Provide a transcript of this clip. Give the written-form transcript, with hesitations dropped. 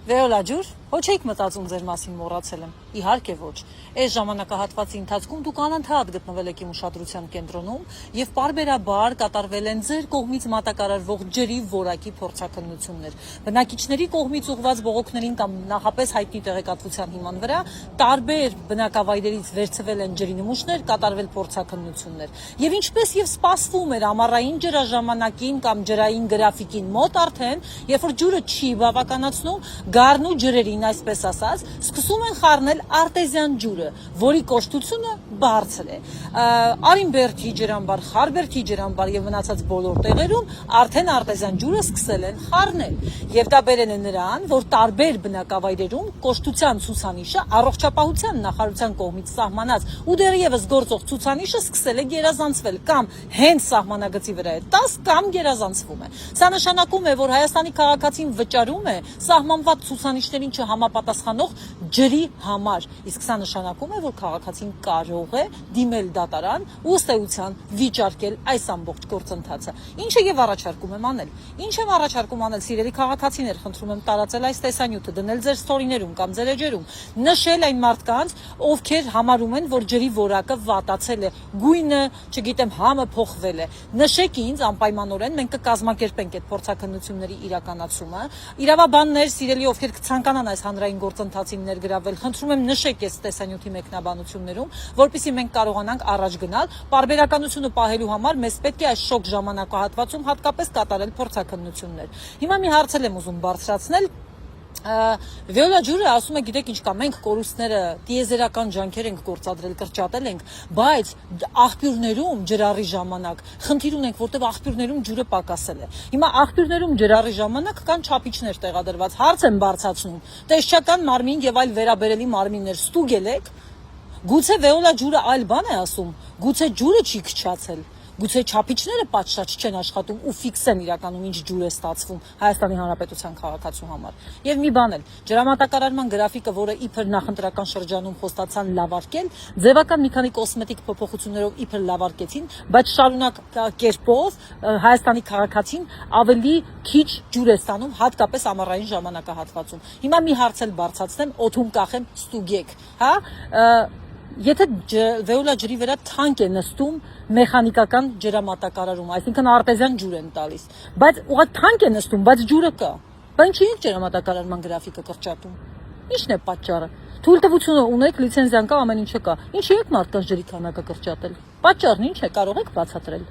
Վեոլա ջուր, ոչ եք մտածում ձեր մասին մոռացել եմ, իհարկե ոչ, այս ժամանակահատվածի ընթացքում դուք անընդհատ գտնվել եք իմ ուշադրության կենտրոնում և պարբերաբար կատարվել են ձեր կողմից մատակարարվող ջրի որակի փորձաքննություններ, բնակիչների կողմից ուղղված բողոքներին կամ նախապես հայտնի տեղեկատվության հիման վրա տարբեր բնակավայրերից վերցվել են ջրի նմուշներ, կատարվել փորձաքննություններ, և ինչպես և սպասվում էր ամառային ջրաժամանակին կամ ջրային գրաֆիկին մոտ արդեն, երբ որ ջուրը չի բավականացնում, գառնու ջրերին, այսպես ասած, սկսում են խառնել արտեզյան ջուրը, որի կոշտությունը բարձր է։ Արինբերդի ջրամբար, Խարբերդի ջրամբար եւ մնացած բոլոր տեղերում արդեն արտեզյան ջուրը սկսել են խառնել։ Եվ դա բերել է նրան, որ տարբեր բնակավայրերում կոշտության ցուցանիշը առողջապահության նախարարության կողմից սահմանած ու դեռևս գործող ցուցանիշը սկսել է գերազանցվել կամ հենց սահմանագծի վրա է 10 կամ գերազանցվում է։ Սա նշանակում է, որ Հայաստանի քաղաքացին վճարում է սահմանված ցուցանիշներին չհամապատասխանող ջրի համար, իսկ սա նշանակում է, որ քաղաքացին կարող է դիմել դատարան ու ըստ էության վիճարկել այս ամբողջ գործընթացը։ Ինչը եւ առաջարկում եմ անել։ Ինչ եմ առաջարկում անել, սիրելի քաղաքացիներ, խնդրում եմ տարածել այս տեսանյութը, դնել ձեր ստորիներում կամ ձեր էջերում, նշել այն մարդկանց, ովքեր համարում են, որ ջրի որակը վատացել է, գույնը, չգիտեմ, համը փոխվել է։ Նշեք ինձ անպայմանորեն, մենք կկազմակերպենք այդ փորձաքննությունների իրականացումը։ Իրավաբաններ, սիրելի ովքեր կցանկանան այս հանրային գործընթացին ներգրավել, խնդրում եմ նշեք այս տեսանյութի մեկնաբանություններում, որպեսզի մենք կարողանանք առաջ գնալ։ Պարբերականությունը պահելու համար մեզ պետք է այս շոկ ժամանակահատվածում հատկապես կատարել փորձաքննություններ։ Հիմա մի հարց եմ ուզում բարձրացնել։ Վեոլա ջուրը ասում է, գիտեք ինչ կա, մենք կորուստները տիեզերական ջանքեր ենք գործադրել, կրճատել ենք, բայց աղբյուրներում ջրառի ժամանակ խնդիր ունենք, որտեղ աղբյուրներում ջուրը պակասել է։ Հիմա աղբյուրներում ջրառի ժամանակ կան չափիչներ տեղադրված, հարց են բարձրացնում, տեսչական մարմին եւ այլ վերաբերելի մարմիններ ստուգել եք։ Գուցե Վեոլա ջուրը այլ բան է ասում, գուցե ջուրը չի քչացել։ Գուցե չափիչները պատշաճ չեն աշխատում ու ֆիքս են իրականում ինչ ջուր է ստացվում Հայաստանի Հանրապետության քաղաքացու համար։ Եվ մի բան էլ, ջրամատակարարման գրաֆիկը, որը իբր նախընտրական շրջանում խոստացան լավարկել, ձևական մի քանի կոսմետիկ փոփոխություններով իբր լավարկեցին, բայց շարունակ կերպով Հայաստանի քաղաքացին ավելի քիչ ջուր է ստանում, հատկապես ամառային ժամանակահատվածում։ Հիմա մի հարց էլ բարձրացնեմ, օդում կախեմ, ստուգեք, հա։ Եթե Վեոլա ջրի վրա թանկ է նստում մեխանիկական ջրամատակարարում, այսինքն արտեզյան ջուր են տալիս, բայց ուղղակի թանկ է նստում, բայց ջուրը կա, բայց ինչի՞ եք ջրամատակարարման գրաֆիկը կրճատում։ Ի՞նչն է պատճառը։ Թույլտվությունը ունեք, լիցենզիան կա, ամեն ինչը կա։ Ինչի՞ եք մարդկանց ջրի քանակը կրճատել։ Պատճառն ինչ է, կարող եք բացատրել։